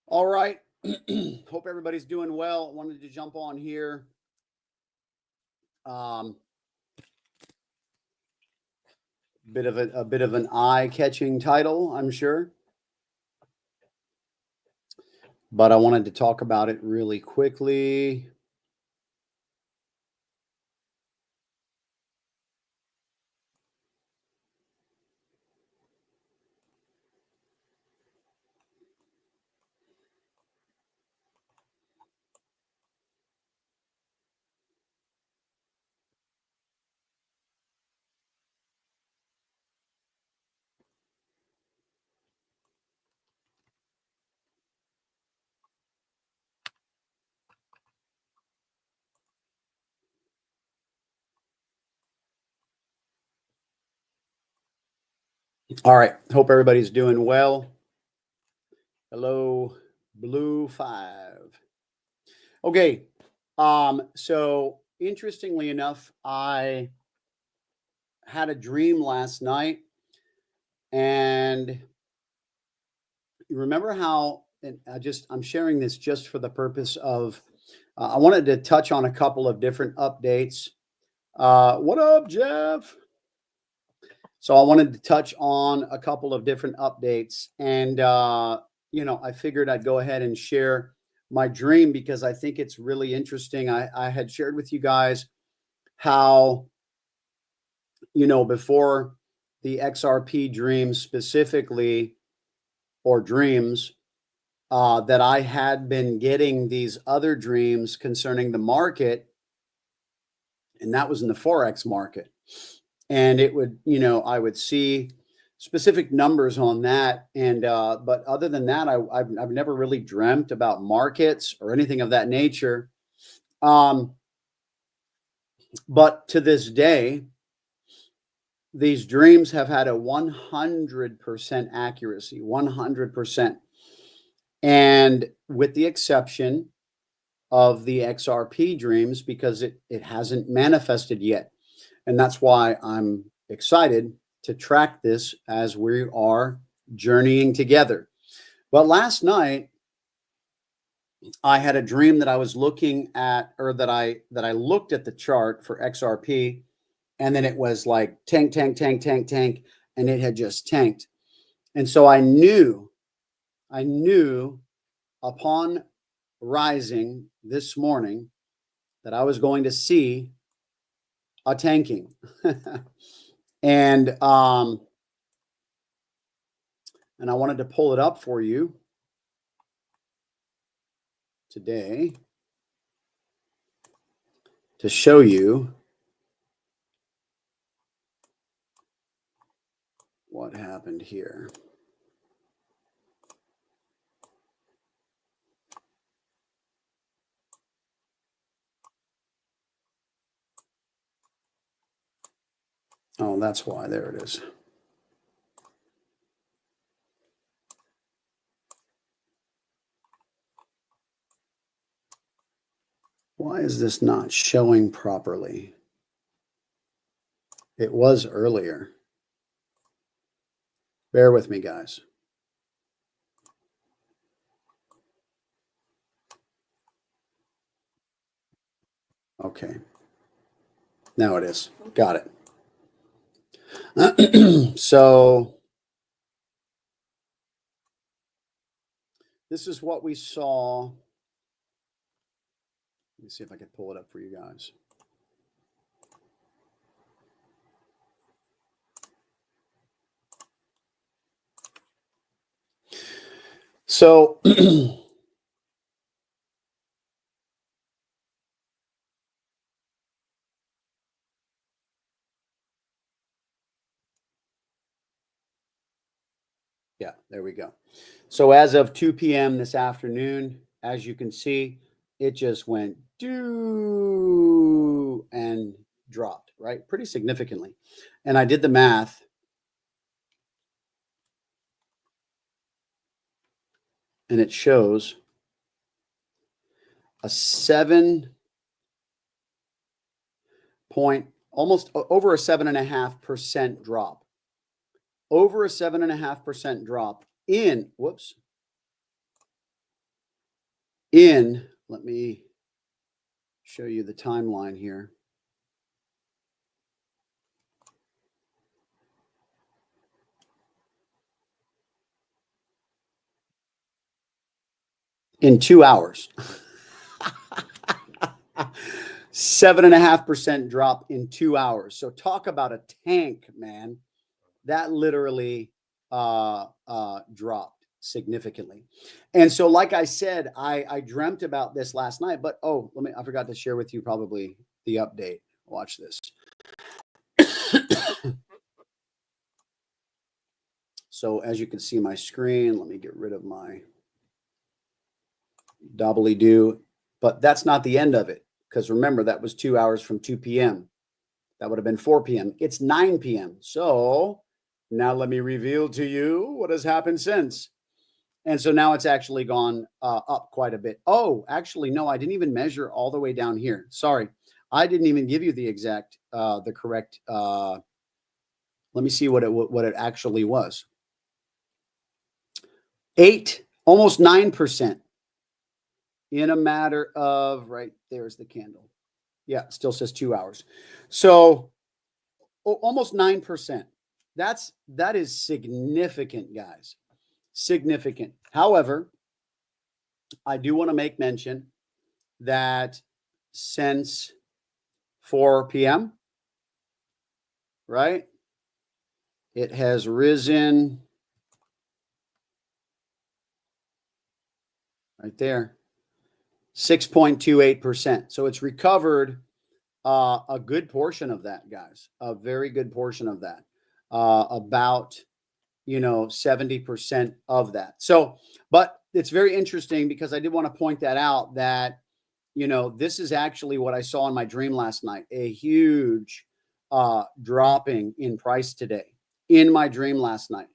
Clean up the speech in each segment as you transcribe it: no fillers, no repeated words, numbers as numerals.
All right. Hope everybody's doing well. Wanted to jump on here. Bit of an eye-catching title, I'm sure. But I wanted to talk about it really quickly. All right. Hope everybody's doing well. Hello, Blue 5. Okay. So interestingly enough, I had a dream last night, and you remember how, and I'm sharing this just for the purpose of, I wanted to touch on a couple of different updates. What up, Jeff? So I wanted to touch on a couple of different updates, and I figured I'd go ahead and share my dream because I think it's really interesting. I had shared with you guys how, before the XRP dream specifically, or dreams, that I had been getting these other dreams concerning the market, and that was in the Forex market. And it would, I would see specific numbers on that. And, but other than that, I've never really dreamt about markets or anything of that nature. But to this day, these dreams have had a 100% accuracy, 100%. And with the exception of the XRP dreams, because it hasn't manifested yet. And that's why I'm excited to track this as we are journeying together. But last night, I had a dream that I was looking at, or that I looked at the chart for XRP, and then it was like tank, tank, tank, tank, tank, and it had just tanked. And so I knew upon rising this morning that I was going to see a tanking. And I wanted to pull it up for you today to show you what happened here. Oh, that's why. There it is. Why is this not showing properly? It was earlier. Bear with me, guys. Okay. Now it is. Got it. So this is what we saw. Let me see if I can pull it up for you guys. So yeah, there we go. So as of 2 p.m. this afternoon, as you can see, it just went doo and dropped, right? Pretty significantly. And I did the math. And it shows a almost over a 7.5% drop. Over a 7.5% drop in, let me show you the timeline here. In 2 hours. 7.5% drop in 2 hours. So talk about a tank, man. That literally dropped significantly. And so, like I said, I dreamt about this last night, but I forgot to share with you probably the update. Watch this. So as you can see my screen, let me get rid of my doubly-do, but that's not the end of it. Because remember, that was 2 hours from 2 p.m. That would have been 4 p.m. It's 9 p.m. So now let me reveal to you what has happened since. And so now it's actually gone up quite a bit. Oh, actually, no, I didn't even measure all the way down here. Sorry. I didn't even give you the exact, the correct. Let me see what it actually was. Almost 9% in a matter of, right there's the candle. Yeah, it still says 2 hours. So almost 9%. That is significant, guys. Significant. However, I do want to make mention that since 4 p.m., right, it has risen right there, 6.28%. So it's recovered a good portion of that, guys, a very good portion of that, about 70% of that. So, but it's very interesting because I did want to point that out that, this is actually what I saw in my dream last night, a huge dropping in price today in my dream last night.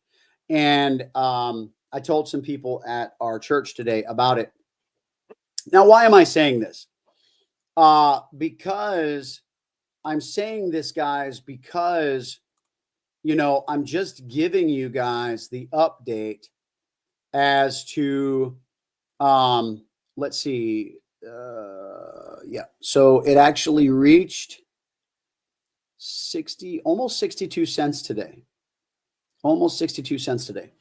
And I told some people at our church today about it. Now, why am I saying this? Because I'm saying this, guys, because I'm just giving you guys the update as to, let's see. Yeah. So it actually reached almost 62 cents today. Almost 62 cents today.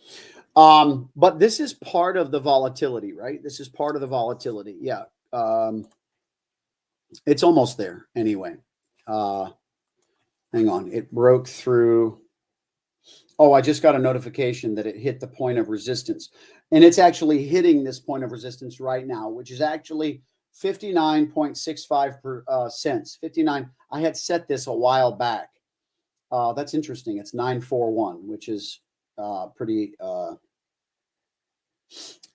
But this is part of the volatility, right? This is part of the volatility. Yeah. It's almost there anyway. Hang on. It broke through. Oh, I just got a notification that it hit the point of resistance. And it's actually hitting this point of resistance right now, which is actually 59.65 cents. 59. I had set this a while back. That's interesting. It's 941, which is pretty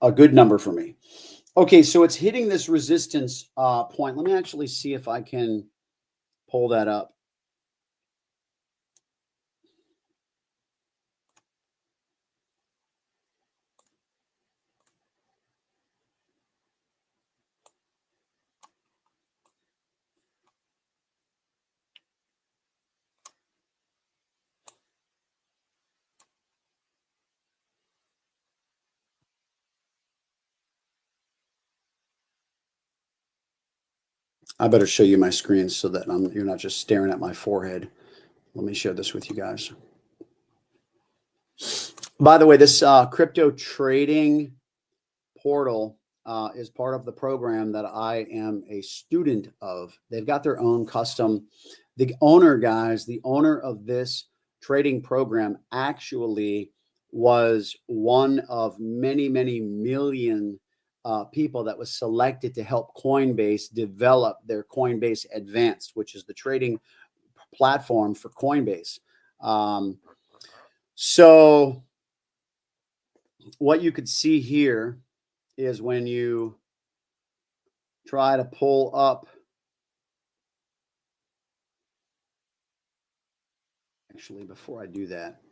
a good number for me. Okay, so it's hitting this resistance point. Let me actually see if I can pull that up. I better show you my screen so that you're not just staring at my forehead. Let me share this with you guys. By the way, this crypto trading portal is part of the program that I am a student of. They've got their own custom. The owner, guys, the owner of this trading program actually was one of many, many million people that was selected to help Coinbase develop their Coinbase Advanced, which is the trading platform for Coinbase. So what you could see here is when you try to pull up, actually, before I do that,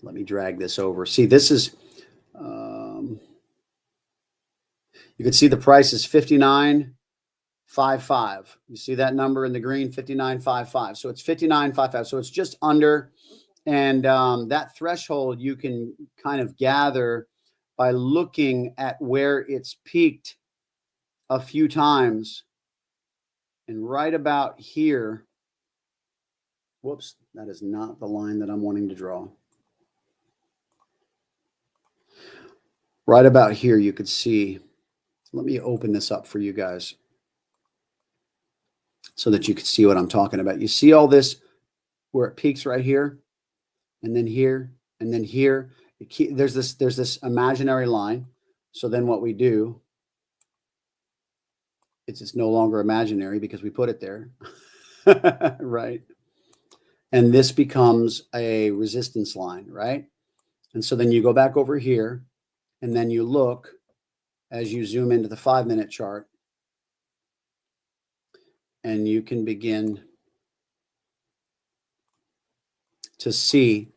let me drag this over. See, this is, you can see the price is 59.55. You see that number in the green, 59.55. So it's 59.55. So it's just under. And that threshold you can kind of gather by looking at where it's peaked a few times, and right about here, whoops, that is not the line that I'm wanting to draw. Right about here, you could see, let me open this up for you guys so that you can see what I'm talking about. You see all this where it peaks right here, and then here, and then here. There's this imaginary line. So then what we do, it's no longer imaginary because we put it there, right? And this becomes a resistance line, right? And so then you go back over here, and then you look as you zoom into the 5-minute chart, and you can begin to see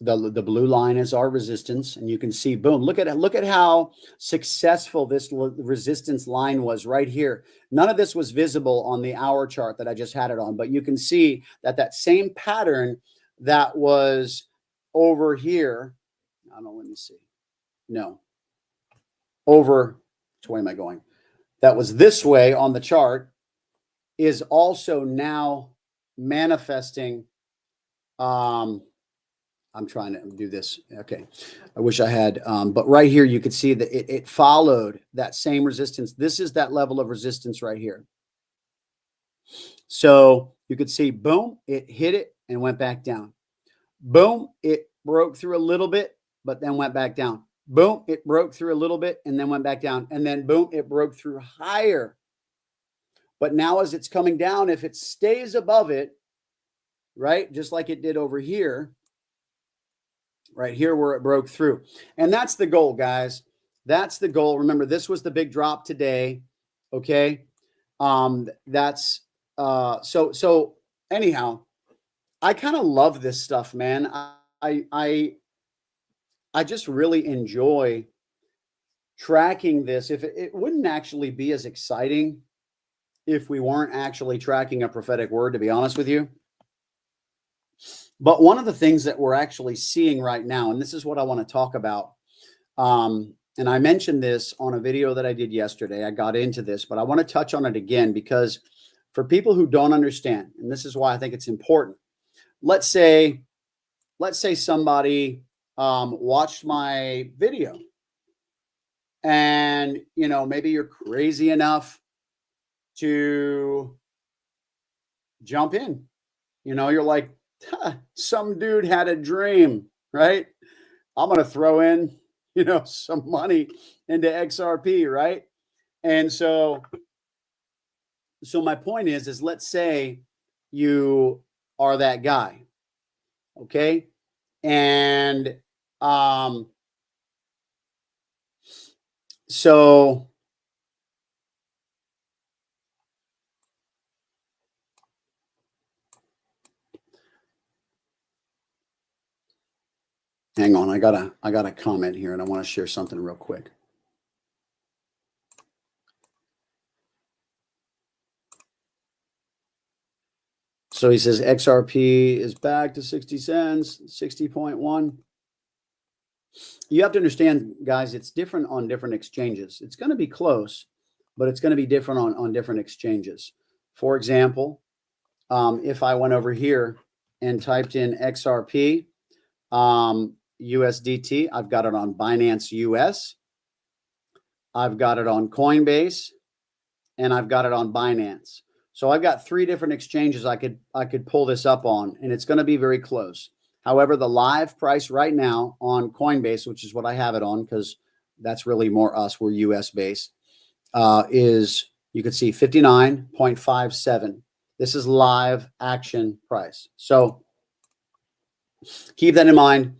the blue line is our resistance, and you can see, boom, look at how successful this resistance line was right here. None of this was visible on the hour chart that I just had it on, but you can see that same pattern that was over here. I don't know, let me see. No. Over, which way am I going? That was this way on the chart is also now manifesting. I'm trying to do this. Okay. I wish I had, but right here, you could see that it followed that same resistance. This is that level of resistance right here. So you could see, boom, it hit it and went back down. Boom, it broke through a little bit, but then went back down. Boom, it broke through a little bit and then went back down. And then boom, it broke through higher. But now as it's coming down, if it stays above it, right, just like it did over here, right here where it broke through. And that's the goal, guys. That's the goal. Remember, this was the big drop today. Okay. That's so anyhow, I kind of love this stuff, man. I just really enjoy tracking this. If it wouldn't actually be as exciting if we weren't actually tracking a prophetic word, to be honest with you. But one of the things that we're actually seeing right now, and this is what I want to talk about, and I mentioned this on a video that I did yesterday. I got into this, but I want to touch on it again because for people who don't understand, and this is why I think it's important. Let's say somebody watched my video, and maybe you're crazy enough to jump in. You're like, some dude had a dream, right? I'm going to throw in, some money into XRP, right? And so my point is let's say you are that guy, okay? And so hang on, I got a comment here and I want to share something real quick. So he says XRP is back to 60 cents, 60.1. You have to understand, guys, it's different on different exchanges. It's going to be close, but it's going to be different on different exchanges. For example, if I went over here and typed in XRP USDT, I've got it on Binance US, I've got it on Coinbase, and I've got it on Binance. So I've got 3 different exchanges I could pull this up on, and it's going to be very close. However, the live price right now on Coinbase, which is what I have it on because that's really more us, we're US based, is, you can see 59.57. This is live action price. So keep that in mind.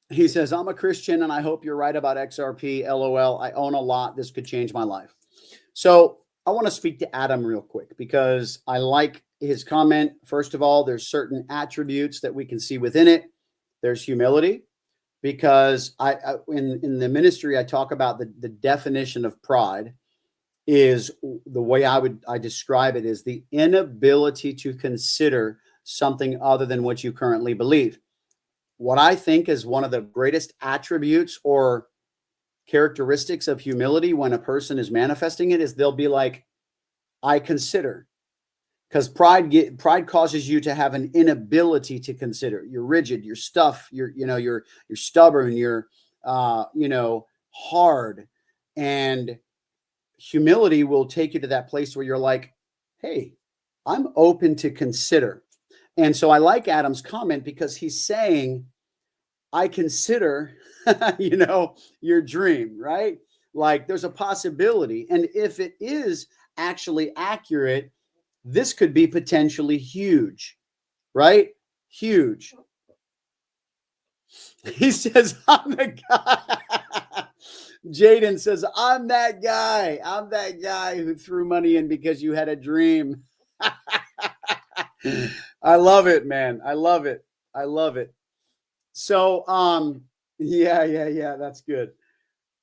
He says, I'm a Christian and I hope you're right about XRP. LOL. I own a lot. This could change my life. So I want to speak to Adam real quick because I like his comment. First of all, there's certain attributes that we can see within it. There's humility, because in the ministry, I talk about the definition of pride is, the way I describe it is the inability to consider something other than what you currently believe. what I think is one of the greatest attributes or characteristics of humility when a person is manifesting it is they'll be like, I consider. Because pride causes you to have an inability to consider. You're rigid, you're stuff, you're stubborn, you're hard. And humility will take you to that place where you're like, hey, I'm open to consider. And so I like Adam's comment because he's saying, I consider, your dream, right? Like there's a possibility. And if it is actually accurate, this could be potentially huge, right? Huge. He says, I'm the guy. Jaden says, I'm that guy. I'm that guy who threw money in because you had a dream. I love it, man. I love it. I love it. So, yeah, that's good.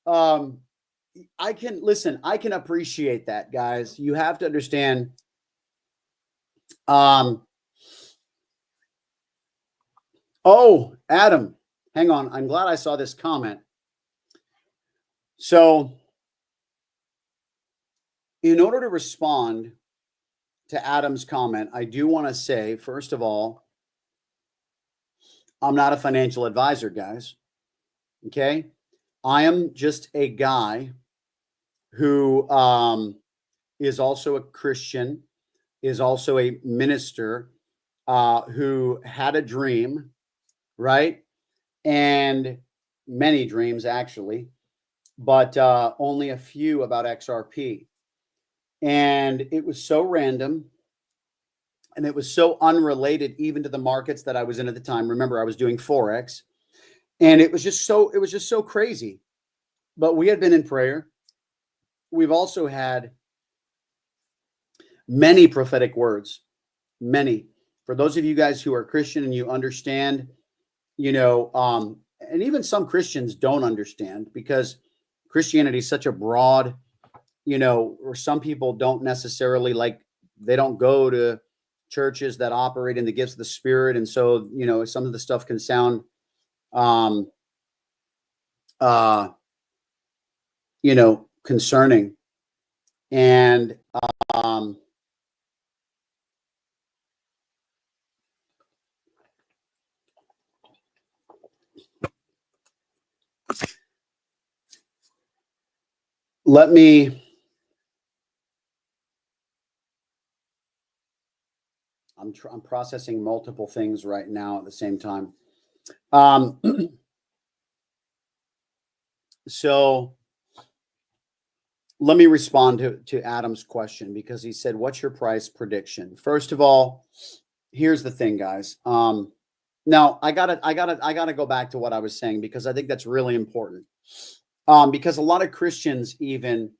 I can appreciate that, guys. You have to understand. Oh, Adam, hang on. I'm glad I saw this comment. So, in order to respond to Adam's comment, I do want to say, first of all, I'm not a financial advisor, guys. Okay. I am just a guy who is also a Christian, is also a minister, who had a dream, right? And many dreams, actually, but only a few about XRP. And it was so random. And it was so unrelated even to the markets that I was in at the time. Remember, I was doing Forex. And it was just so crazy. But we had been in prayer. We've also had many prophetic words, many. For those of you guys who are Christian and you understand, and even some Christians don't understand because Christianity is such a broad, or some people don't necessarily they don't go to churches that operate in the gifts of the Spirit. And so, some of the stuff can sound, concerning. And I'm processing multiple things right now at the same time. So let me respond to Adam's question because he said, what's your price prediction? First of all, here's the thing, guys. Now I gotta go back to what I was saying because I think that's really important. Because a lot of Christians even,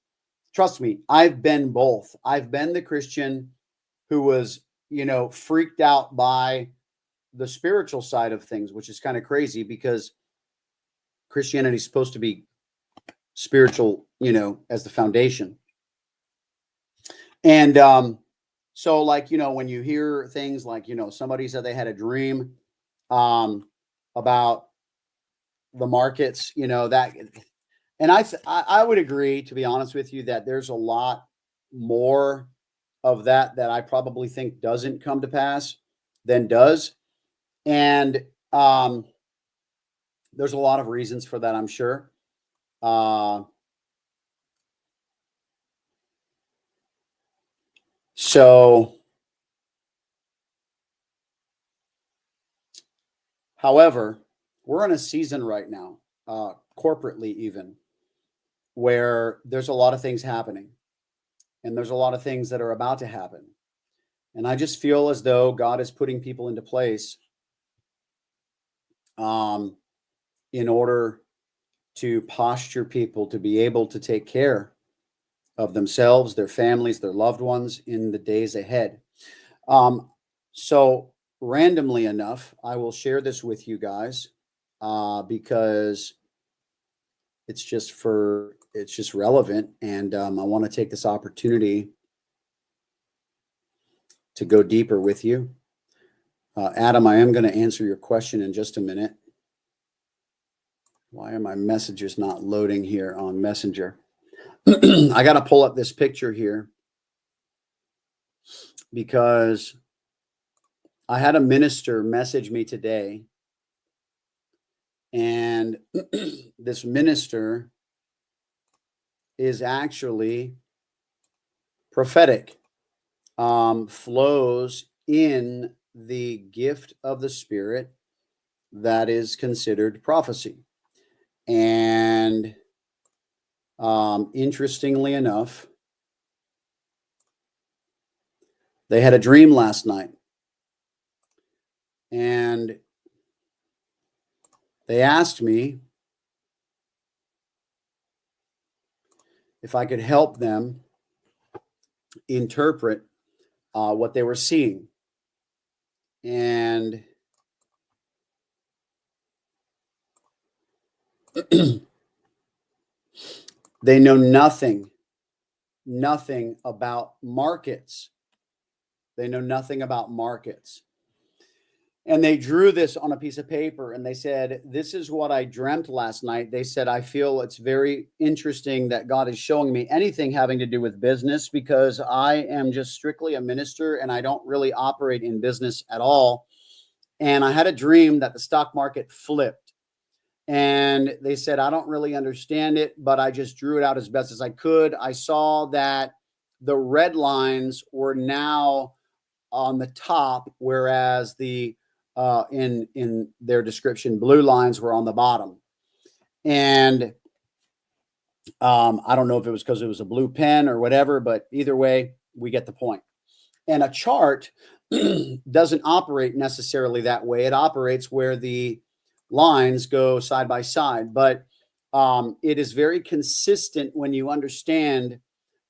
trust me, I've been both. I've been the Christian who was, freaked out by the spiritual side of things, which is kind of crazy because Christianity is supposed to be spiritual, as the foundation. And so when you hear things like, somebody said they had a dream about the markets, that, and I would agree, to be honest with you, that there's a lot more of that I probably think doesn't come to pass than does. And there's a lot of reasons for that, I'm sure. So, however, we're in a season right now, corporately even, where there's a lot of things happening and there's a lot of things that are about to happen. And I just feel as though God is putting people into place in order to posture people to be able to take care of themselves, their families, their loved ones in the days ahead. So randomly enough, I will share this with you guys because it's just relevant. And I want to take this opportunity to go deeper with you. Adam, I am going to answer your question in just a minute. Why are my messages not loading here on Messenger? I got to pull up this picture here because I had a minister message me today, and this minister is actually prophetic, flows in the gift of the Spirit that is considered prophecy. And interestingly enough, they had a dream last night, and they asked me if I could help them interpret what they were seeing. And they know nothing about markets. They know nothing about markets. And they drew this on a piece of paper, and they said, this is what I dreamt last night. They said, I feel it's very interesting that God is showing me anything having to do with business, because I am just strictly a minister and I don't really operate in business at all. And I had a dream that the stock market flipped. And they said, I don't really understand it, but I just drew it out as best as I could. I saw that the red lines were now on the top, whereas the in their description, blue lines were on the bottom. And I don't know if it was because it was a blue pen or whatever, but either way, we get the point. And a chart doesn't operate necessarily that way. It operates where the lines go side by side, but it is very consistent when you understand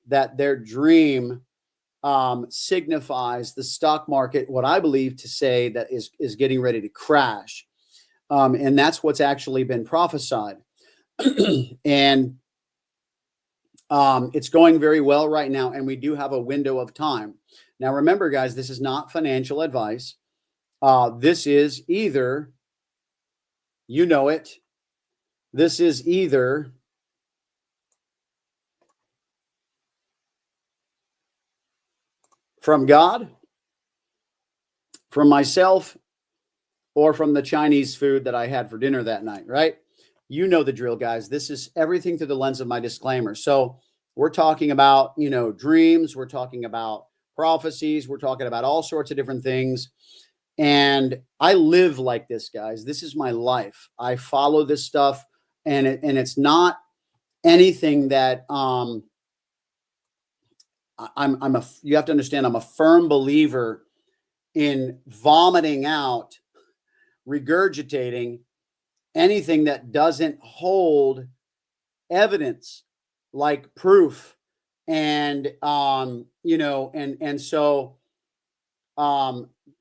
that their dream signifies the stock market, what I believe to say that is getting ready to crash. And that's what's actually been prophesied. And it's going very well right now. And we do have a window of time. Now, remember, guys, this is not financial advice. This is either, you know it, this is either from God, from myself, or from the Chinese food that I had for dinner that night, right? You know the drill, guys. This is everything through the lens of my disclaimer. So we're talking about, dreams. We're talking about prophecies. We're talking about all sorts of different things. And I live like this, guys. This is my life. I follow this stuff, and it's not anything that you have to understand, I'm a firm believer in vomiting out, regurgitating anything that doesn't hold evidence, like proof. And so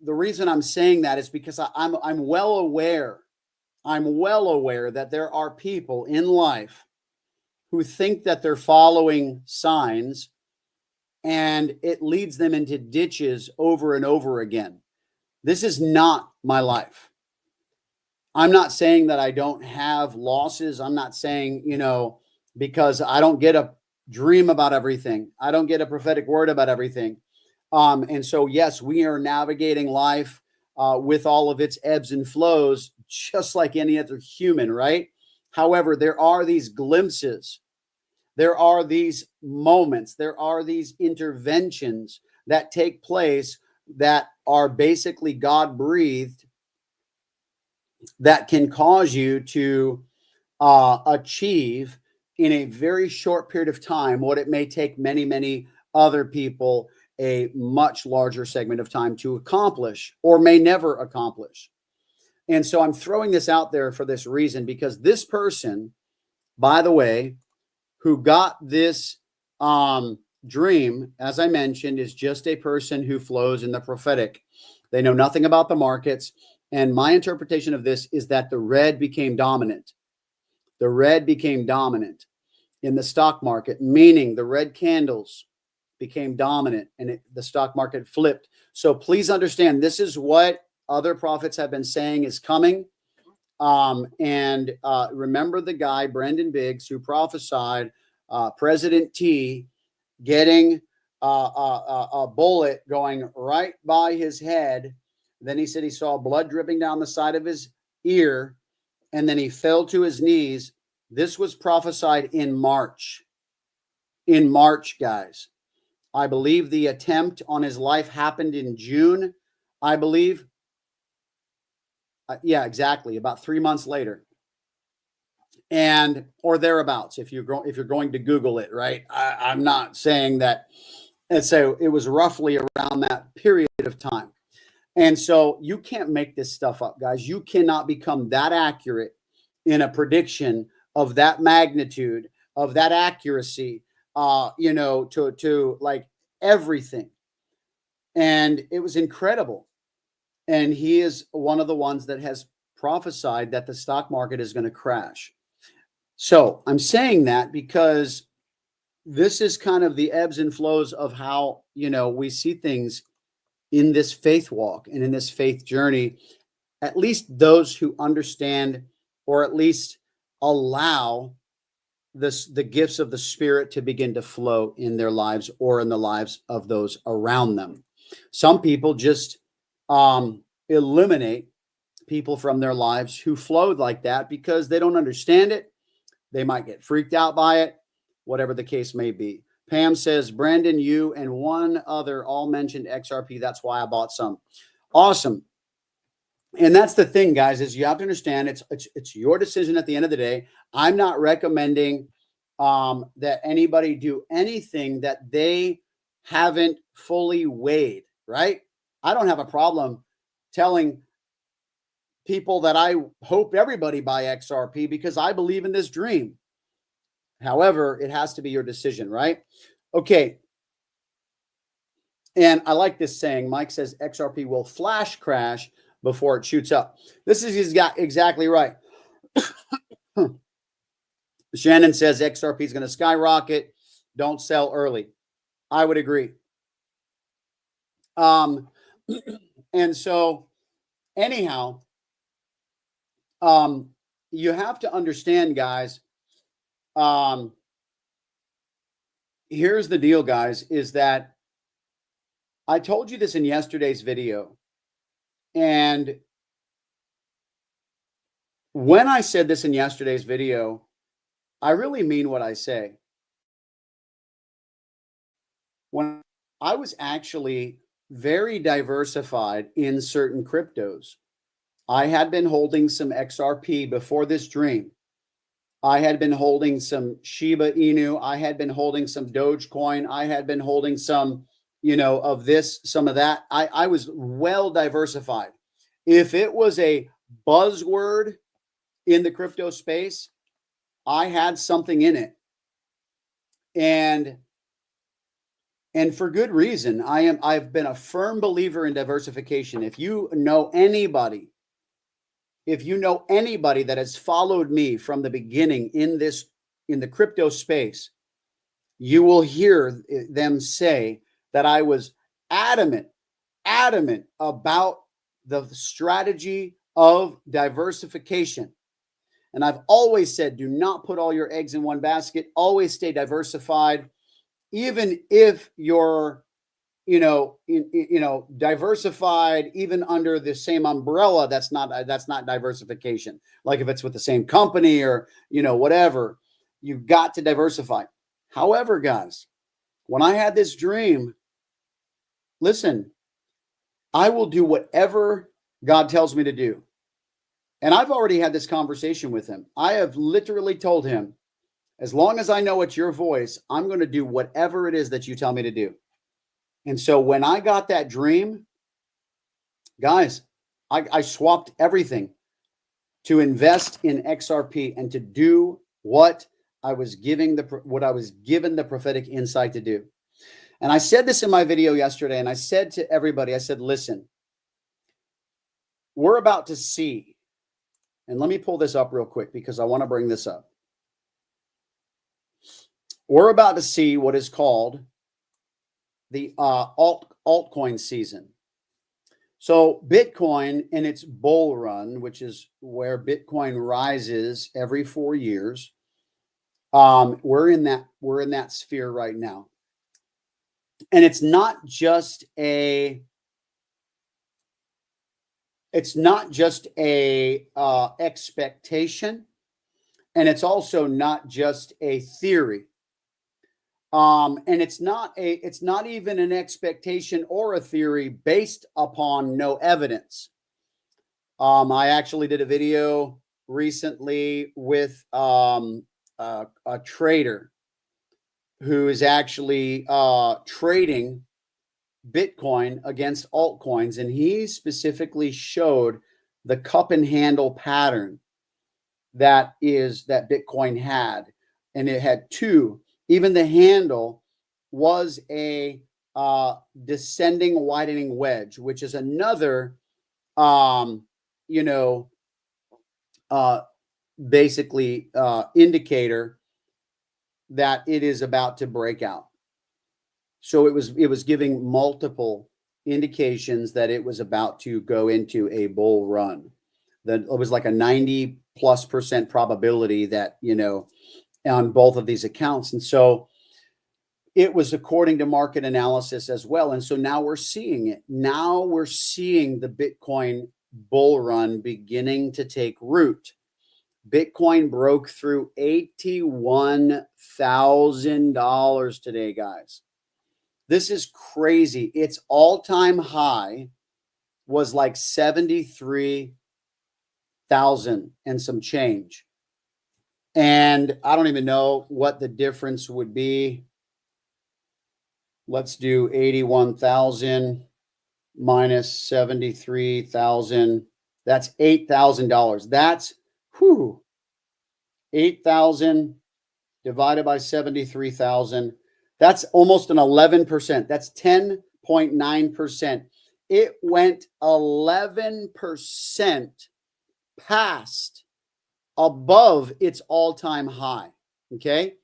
the reason I'm saying that is because I'm well aware that there are people in life who think that they're following signs, and it leads them into ditches over and over again. This is not my life. I'm not saying that I don't have losses. I'm not saying, because I don't get a dream about everything. I don't get a prophetic word about everything. And so, yes, we are navigating life with all of its ebbs and flows, just like any other human, right? However, there are these glimpses. There are these moments, there are these interventions that take place that are basically God-breathed, that can cause you to achieve in a very short period of time what it may take many, many other people a much larger segment of time to accomplish, or may never accomplish. And so I'm throwing this out there for this reason, because this person, by the way, who got this dream, as I mentioned, is just a person who flows in the prophetic. They know nothing about the markets. And my interpretation of this is that the red became dominant. The red became dominant in the stock market, meaning the red candles became dominant, and the stock market flipped. So please understand, this is what other prophets have been saying is coming. Remember the guy, Brendan Biggs, who prophesied President T getting a bullet going right by his head. Then he said he saw blood dripping down the side of his ear, and then he fell to his knees. This was prophesied in March. In March, guys. I believe the attempt on his life happened in June, I believe. Yeah, exactly. About 3 months later. And or thereabouts, if you're going to Google it, right? I'm not saying that. And so it was roughly around that period of time. And so you can't make this stuff up, guys. You cannot become that accurate in a prediction of that magnitude, of that accuracy, to like everything. And it was incredible. And he is one of the ones that has prophesied that the stock market is going to crash. So I'm saying that because this is kind of the ebbs and flows of how, we see things in this faith walk and in this faith journey, at least those who understand or at least allow the gifts of the Spirit to begin to flow in their lives or in the lives of those around them. Some people just eliminate people from their lives who flowed like that because they don't understand it. They might get freaked out by it, whatever the case may be. Pam says, Brandon, you and one other all mentioned XRP. That's why I bought some. Awesome. And that's the thing, guys, is you have to understand it's your decision at the end of the day. I'm not recommending that anybody do anything that they haven't fully weighed, right? I don't have a problem telling people that I hope everybody buy XRP because I believe in this dream. However, it has to be your decision, right? Okay. And I like this saying. Mike says XRP will flash crash before it shoots up. This is exactly right. Shannon says XRP is going to skyrocket. Don't sell early. I would agree. And so anyhow, you have to understand, guys, here's the deal, guys, is that I told you this in yesterday's video. And when I said this in yesterday's video, I really mean what I say. When I was actually very diversified in certain cryptos, I had been holding some XRP before this dream. I had been holding some Shiba Inu. I had been holding some Dogecoin. I had been holding some, of this, some of that. I was well diversified. If it was a buzzword in the crypto space, I had something in it. And for good reason. I've been a firm believer in diversification. If you know anybody that has followed me from the beginning in the crypto space, you will hear them say that I was adamant about the strategy of diversification. And I've always said, do not put all your eggs in one basket. Always stay diversified, even if you're diversified even under the same umbrella. That's not diversification. Like if it's with the same company or whatever, you've got to diversify. However, guys, when I had this dream, listen, I will do whatever God tells me to do. And I've already had this conversation with him. I have literally told him, as long as I know it's your voice, I'm going to do whatever it is that you tell me to do. And so when I got that dream, guys, I swapped everything to invest in XRP and to do what I was given the prophetic insight to do. And I said this in my video yesterday, and I said to everybody, I said, listen, we're about to see, and let me pull this up real quick because I want to bring this up. We're about to see what is called the altcoin season. So Bitcoin in its bull run, which is where Bitcoin rises every 4 years, we're in that sphere right now. And it's not just a expectation, and it's also not just a theory. And it's not even an expectation or a theory based upon no evidence. I actually did a video recently with a trader who is actually trading Bitcoin against altcoins, and he specifically showed the cup and handle pattern that Bitcoin had, and it had two. Even the handle was a descending widening wedge, which is another basically indicator that it is about to break out. So it was giving multiple indications that it was about to go into a bull run. That it was like a 90+% probability that, on both of these accounts. And so it was according to market analysis as well. And so now we're seeing it. Now we're seeing the Bitcoin bull run beginning to take root. Bitcoin broke through $81,000 today, guys. This is crazy. Its all-time high was like 73,000 and some change. And I don't even know what the difference would be. Let's do 81,000 minus 73,000. That's $8,000. That's 8,000 divided by 73,000. That's almost an 11%. That's 10.9%. It went 11% past above its all-time high. Okay.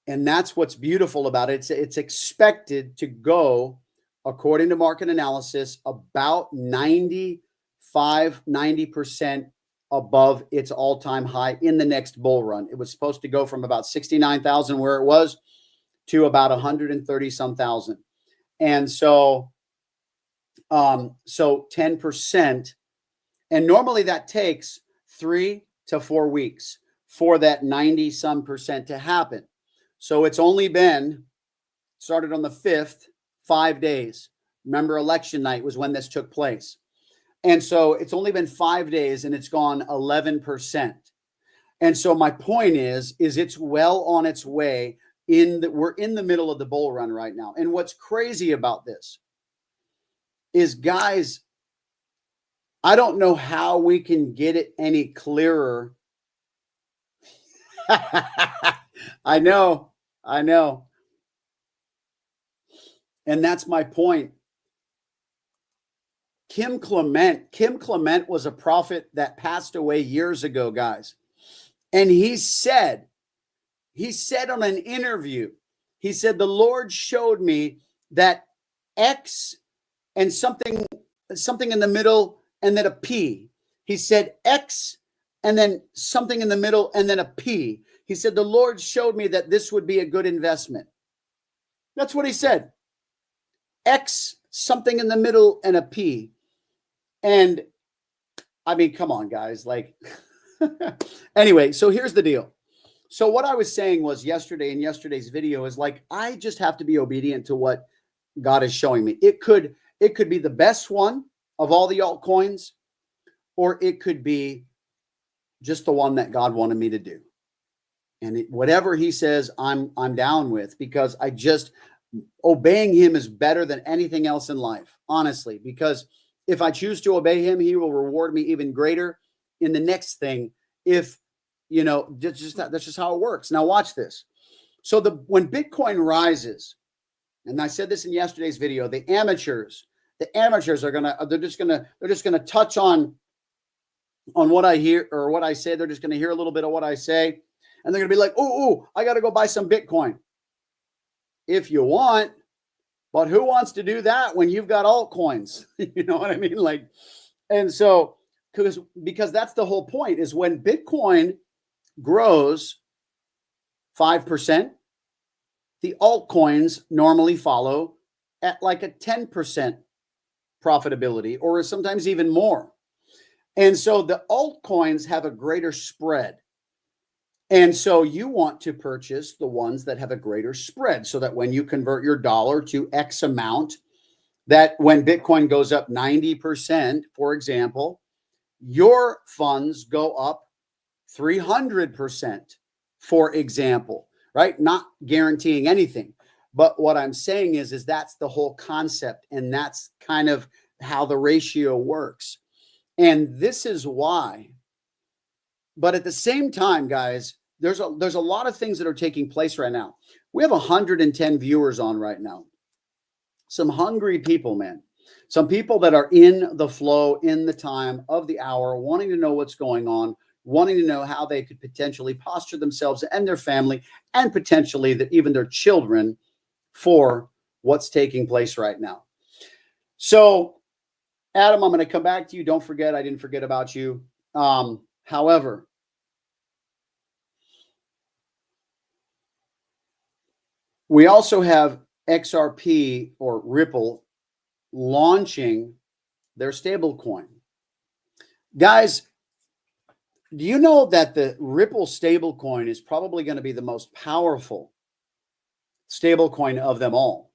And that's what's beautiful about it. It's expected to go, according to market analysis, about 90% above its all-time high in the next bull run. It was supposed to go from about 69,000 where it was to about 130 some thousand. And so 10%, and normally that takes 3 to 4 weeks for that 90 some percent to happen. So it's only been started on the 5th, 5 days. Remember, election night was when this took place. And so it's only been 5 days and it's gone 11%. And so my point is it's well on its way. We're in the middle of the bull run right now. And what's crazy about this is, guys, I don't know how we can get it any clearer. I know. And that's my point. Clement was a prophet that passed away years ago, guys. And he said on an interview, he said, the Lord showed me that X and something in the middle and then a P. He said X and then something in the middle and then a P. He said, the Lord showed me that this would be a good investment. That's what he said. X, something in the middle, and a P. And I mean, come on, guys. Like, anyway, so here's the deal. So what I was saying was yesterday in yesterday's video is like, I just have to be obedient to what God is showing me. It could be the best one of all the altcoins, or it could be just the one that God wanted me to do. And whatever he says, I'm down with, because obeying him is better than anything else in life, honestly, because if I choose to obey him, he will reward me even greater in the next thing. If, that's just how it works. Now watch this. So when Bitcoin rises, and I said this in yesterday's video, the amateurs are they're just gonna touch on what I hear or what I say. They're just gonna hear a little bit of what I say, and they're gonna be like, oh, I got to go buy some Bitcoin. If you want, But who wants to do that when you've got altcoins? You know what I mean? Like, and so because that's the whole point, is when Bitcoin grows 5%, the altcoins normally follow at like a 10% profitability, or sometimes even more. And so the altcoins have a greater spread. And so you want to purchase the ones that have a greater spread, so that when you convert your dollar to X amount, that when Bitcoin goes up 90%, for example, your funds go up 300%, for example, right? Not guaranteeing anything. But what I'm saying is that's the whole concept. And that's kind of how the ratio works. And this is why. But at the same time, guys, there's a lot of things that are taking place right now. We have 110 viewers on right now. Some hungry people, man. Some people that are in the flow, in the time of the hour, wanting to know what's going on, wanting to know how they could potentially posture themselves and their family, and potentially even their children, for what's taking place right now. So, Adam, I'm going to come back to you. Don't forget, I didn't forget about you. However, we also have XRP, or Ripple, launching their stable coin. Guys, do you know that the Ripple stable coin is probably going to be the most powerful stable coin of them all?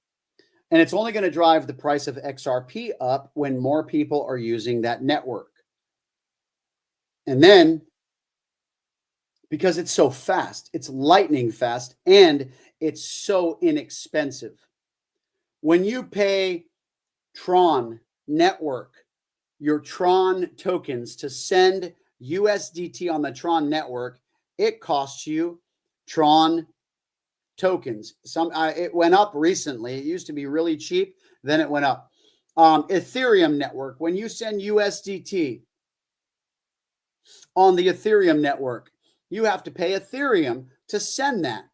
And it's only going to drive the price of XRP up when more people are using that network. And then, because it's so fast, it's lightning fast, and it's so inexpensive. When you pay Tron network your Tron tokens to send USDT on the Tron network, it costs you Tron tokens. It went up recently. It used to be really cheap, then it went up. Ethereum network, when you send USDT on the Ethereum network, you have to pay Ethereum to send that.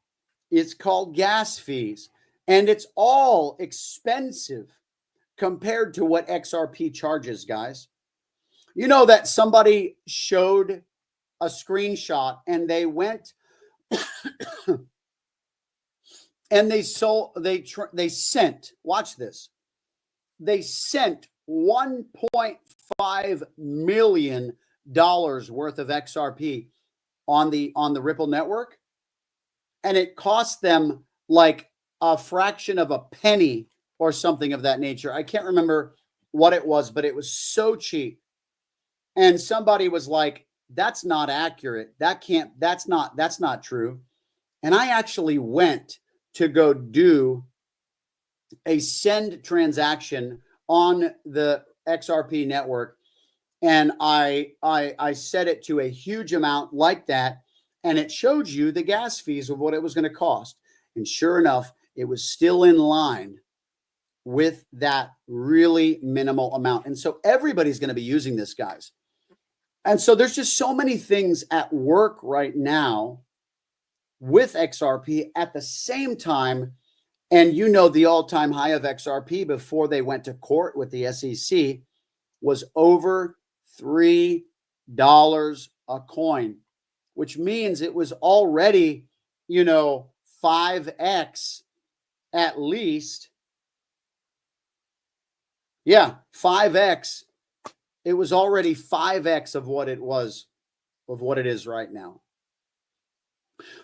It's called gas fees, and it's all expensive compared to what XRP charges, guys. You know that somebody showed a screenshot, and they went and they sent, watch this, they sent $1.5 million worth of XRP on the Ripple network, and it cost them like a fraction of a penny or something of that nature. I can't remember what it was, but it was so cheap. And somebody was like, that's not accurate. That's not true. And I actually went to go do a send transaction on the XRP network. And I set it to a huge amount like that. And it showed you the gas fees of what it was going to cost. And sure enough, it was still in line with that really minimal amount. And so everybody's going to be using this, guys. And so there's just so many things at work right now with XRP at the same time. And you know, the all-time high of XRP before they went to court with the SEC was over $3 a coin, which means it was already, 5x at least. Yeah, 5x. It was already 5x of what it was, of what it is right now.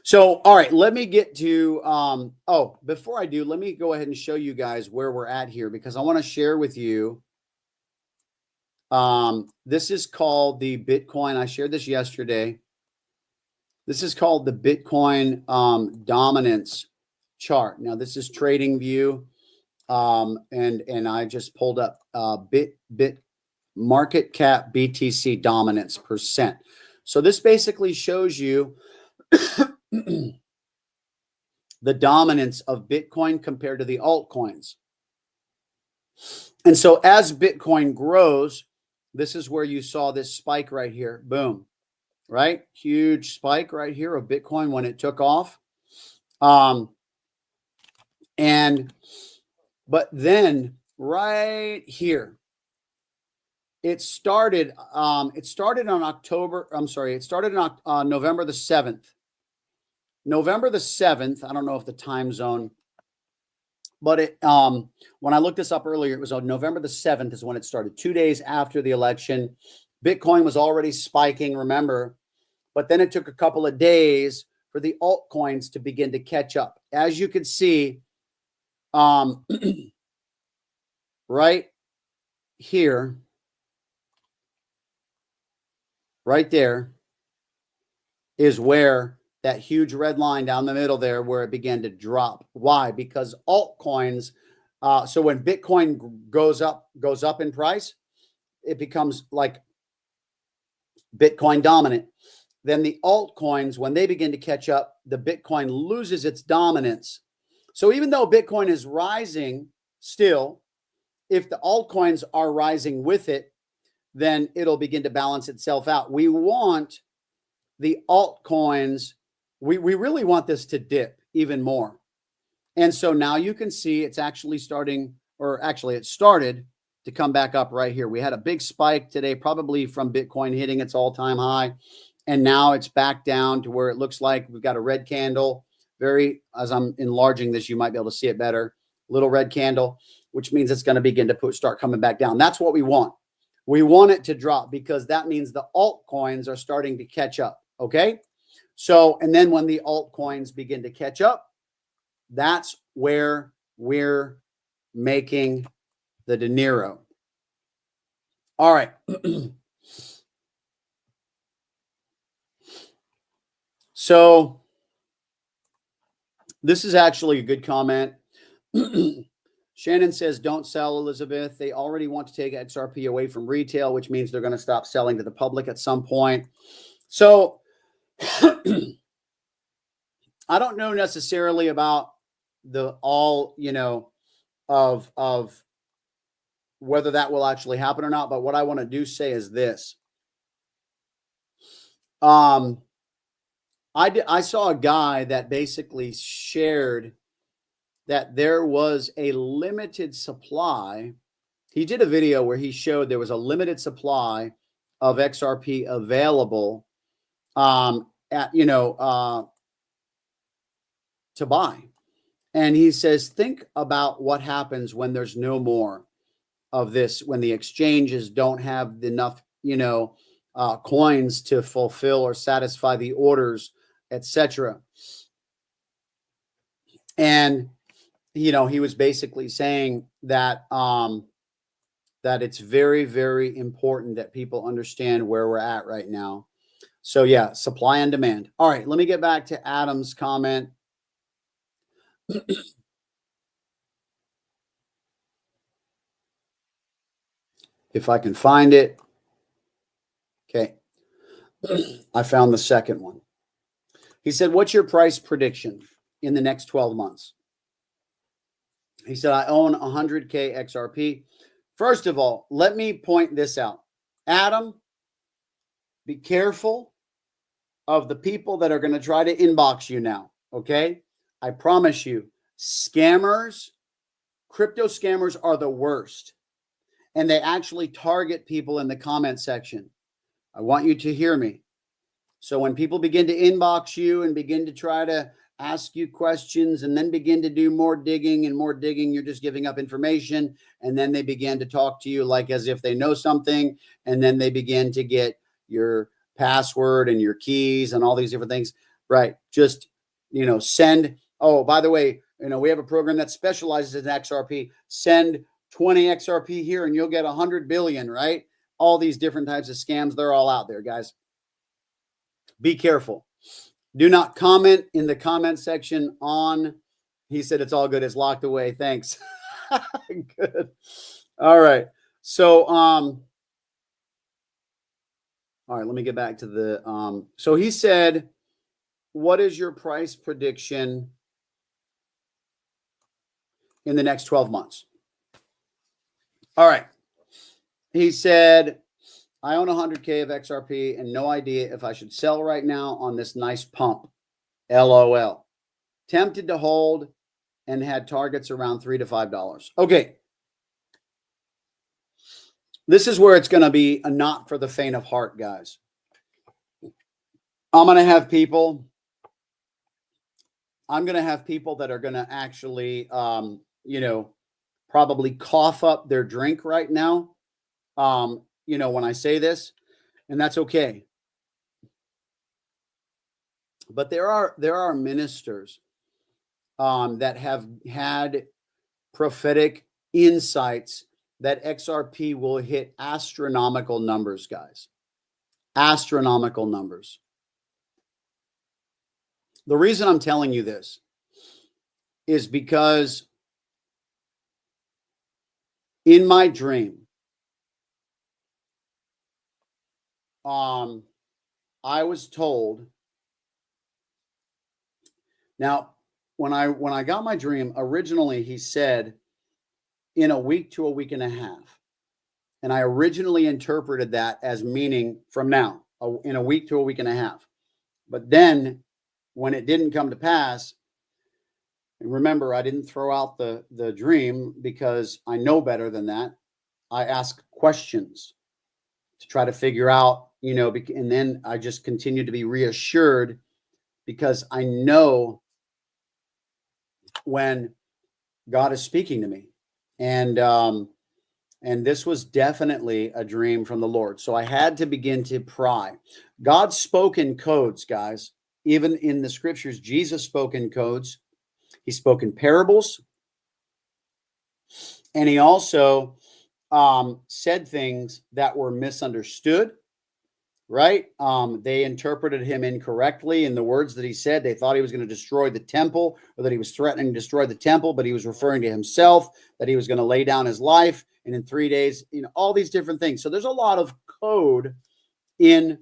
So, all right, let me get to, before I do, let me go ahead and show you guys where we're at here, because I want to share with you. This is called the Bitcoin. I shared this yesterday. This is called the Bitcoin dominance chart. Now, this is Trading View. And I just pulled up bit market cap BTC dominance percent. So this basically shows you the dominance of Bitcoin compared to the altcoins. And so as Bitcoin grows, this is where you saw this spike right here. Boom. Right? Huge spike right here of Bitcoin when it took off. And But then right here, it started on October. I'm sorry. It started on November the 7th. November the 7th. I don't know if the time zone, but when I looked this up earlier, it was on November the 7th is when it started, 2 days after the election. Bitcoin was already spiking, remember, but then it took a couple of days for the altcoins to begin to catch up. As you can see, right here, right there is where that huge red line down the middle there, where it began to drop. Why? Because altcoins, so when Bitcoin goes up in price, it becomes like Bitcoin dominant. Then the altcoins, when they begin to catch up, the Bitcoin loses its dominance. So even though Bitcoin is rising still, if the altcoins are rising with it, then it'll begin to balance itself out. We want the altcoins, we really want this to dip even more. And so now you can see it's actually starting, or actually it started to come back up right here. We had a big spike today, probably from Bitcoin hitting its all-time high. And now it's back down to where it looks like we've got a red candle. Very, as I'm enlarging this, you might be able to see it better. Little red candle, which means it's going to begin to start coming back down. That's what we want. We want it to drop because that means the altcoins are starting to catch up. Okay. So, and then when the altcoins begin to catch up, that's where we're making the dinero. All right. So this is actually a good comment. Shannon says, don't sell, Elizabeth. They already want to take XRP away from retail, which means they're going to stop selling to the public at some point. So I don't know necessarily about of whether that will actually happen or not. But what I want to say is this. I saw a guy that basically shared that there was a limited supply. He did a video where he showed there was a limited supply of XRP available to buy. And he says, think about what happens when there's no more of this, when the exchanges don't have enough, coins to fulfill or satisfy the orders, etc. And he was basically saying that that it's very, very important that people understand where we're at right now. So yeah, supply and demand. All right, let me get back to Adam's comment. If I can find it. Okay. I found the second one. He said, what's your price prediction in the next 12 months? He said, I own 100K XRP. First of all, let me point this out. Adam, be careful of the people that are going to try to inbox you now, okay? I promise you, scammers, crypto scammers are the worst. And they actually target people in the comment section. I want you to hear me. So when people begin to inbox you and begin to try to ask you questions and then begin to do more digging, you're just giving up information. And then they begin to talk to you like as if they know something. And then they begin to get your password and your keys and all these different things. Right. Just, send. Oh, by the way, we have a program that specializes in XRP. Send 20 XRP here and you'll get 100 billion, right? All these different types of scams. They're all out there, guys. Be careful. Do not comment in the comment section on, he said, it's all good. It's locked away. Thanks. Good. All right. So, all right, let me get back to the, so he said, what is your price prediction in the next 12 months? All right. He said, I own 100K of XRP and no idea if I should sell right now on this nice pump. LOL. Tempted to hold, and had targets around $3 to $5. Okay. This is where it's going to be a not for the faint of heart, guys. I'm going to have people that are going to actually, probably cough up their drink right now, when I say this, and that's okay. But there are ministers that have had prophetic insights that XRP will hit astronomical numbers, guys. Astronomical numbers. The reason I'm telling you this is because in my dream, I was told. Now, when I got my dream, originally he said in a week to a week and a half. And I originally interpreted that as meaning from now, in a week to a week and a half. But then when it didn't come to pass, and remember, I didn't throw out the dream because I know better than that. I ask questions to try to figure out, and then I just continue to be reassured because I know when God is speaking to me. And this was definitely a dream from the Lord. So I had to begin to pry. God spoke in codes, guys. Even in the scriptures, Jesus spoke in codes. He spoke in parables. And he also said things that were misunderstood, right? They interpreted him incorrectly in the words that he said. They thought he was going to destroy the temple, or that he was threatening to destroy the temple, but he was referring to himself, that he was going to lay down his life. And in 3 days, all these different things. So there's a lot of code in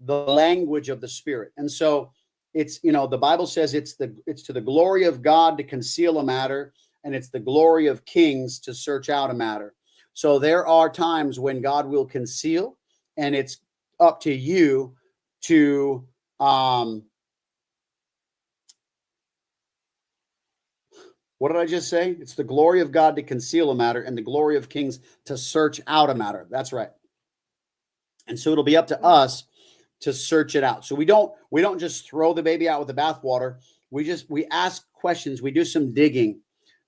the language of the Spirit. And so it's, the Bible says it's to the glory of God to conceal a matter, and it's the glory of kings to search out a matter. So there are times when God will conceal, and it's up to you to what did I just say? It's the glory of God to conceal a matter, and the glory of kings to search out a matter. That's right. And so it'll be up to us to search it out. So we don't just throw the baby out with the bathwater. We ask questions. We do some digging.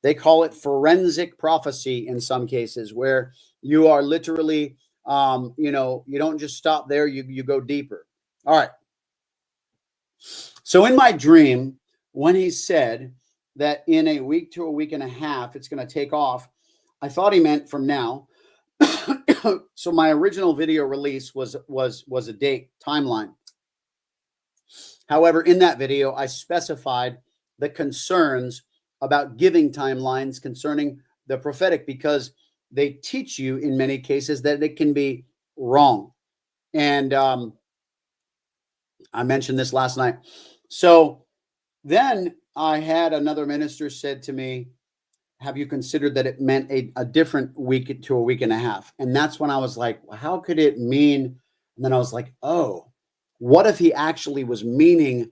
They call it forensic prophecy in some cases, where you are literally, you don't just stop there. You go deeper. All right. So in my dream, when he said that in a week to a week and a half, it's going to take off, I thought he meant from now. So my original video release was a date timeline. However, in that video, I specified the concerns about giving timelines concerning the prophetic, because they teach you in many cases that it can be wrong. And I mentioned this last night. So then I had another minister said to me, have you considered that it meant a different week to a week and a half? And that's when I was like, well, how could it mean? And then I was like, oh, what if he actually was meaning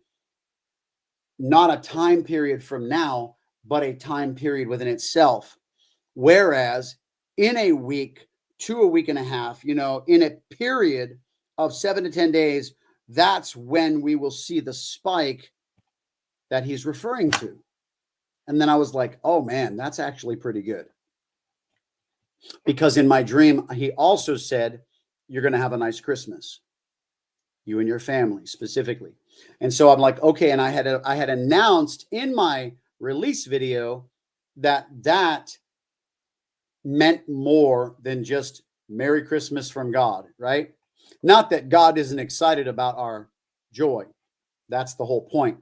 not a time period from now, but a time period within itself? Whereas in a week to a week and a half, in a period of 7 to 10 days, that's when we will see the spike that he's referring to. And then I was like, oh man, that's actually pretty good. Because in my dream, he also said, you're going to have a nice Christmas, you and your family specifically. And so I'm like, okay. And I had announced in my release video that meant more than just Merry Christmas from God, right? Not that God isn't excited about our joy. That's the whole point.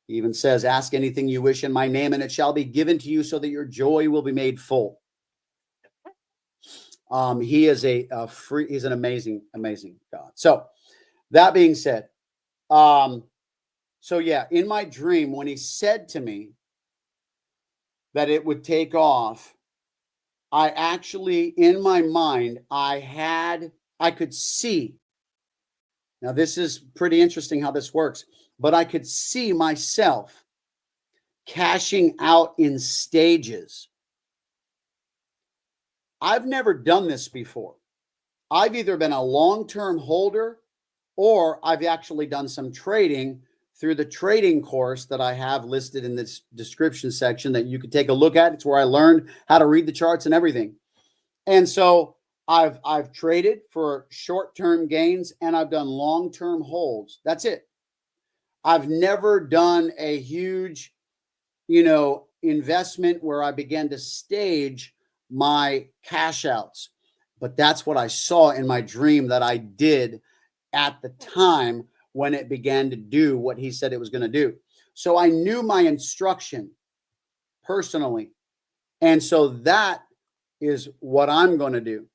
He even says, ask anything you wish in my name, and it shall be given to you, so that your joy will be made full. He is he's an amazing, amazing God. So that being said, so yeah, in my dream, when he said to me that it would take off, I actually, in my mind, I could see. Now, this is pretty interesting how this works, but I could see myself cashing out in stages. I've never done this before. I've either been a long-term holder or I've actually done some trading through the trading course that I have listed in this description section that you could take a look at. It's where I learned how to read the charts and everything. And so I've traded for short-term gains and I've done long-term holds. That's it. I've never done a huge, investment where I began to stage my cash outs. But that's what I saw in my dream that I did at the time when it began to do what he said it was going to do. So I knew my instruction personally. And so that is what I'm going to do.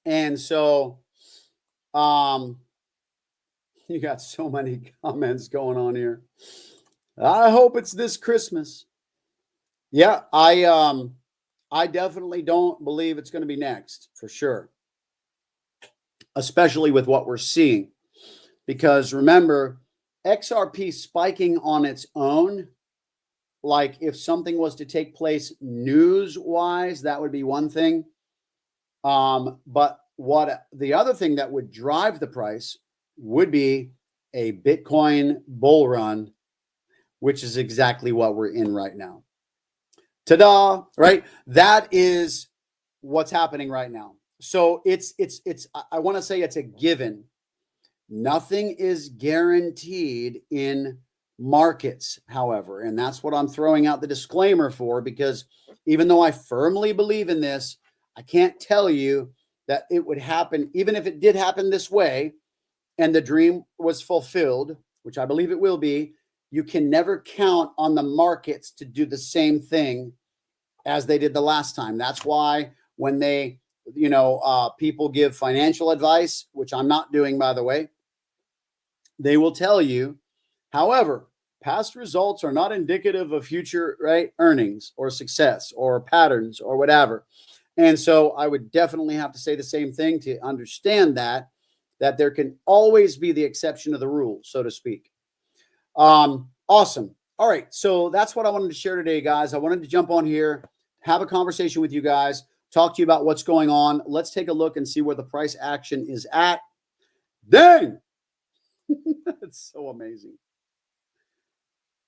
And so you got so many comments going on here. I hope it's this Christmas. Yeah, I definitely don't believe it's going to be next, for sure. Especially with what we're seeing. Because remember, XRP spiking on its own, like if something was to take place news-wise, that would be one thing. But what the other thing that would drive the price would be a Bitcoin bull run, which is exactly what we're in right now. Ta-da, right? That is what's happening right now. So I want to say it's a given. Nothing is guaranteed in markets, however, and that's what I'm throwing out the disclaimer for, because even though I firmly believe in this, I can't tell you that it would happen, even if it did happen this way and the dream was fulfilled, which I believe it will be. You can never count on the markets to do the same thing as they did the last time. That's why when they, people give financial advice, which I'm not doing, by the way, they will tell you, however, past results are not indicative of future earnings or success or patterns or whatever. And so I would definitely have to say the same thing to understand that there can always be the exception to the rule, so to speak. Awesome. All right. So that's what I wanted to share today, guys. I wanted to jump on here, have a conversation with you guys, talk to you about what's going on. Let's take a look and see where the price action is at. Dang. That's so amazing.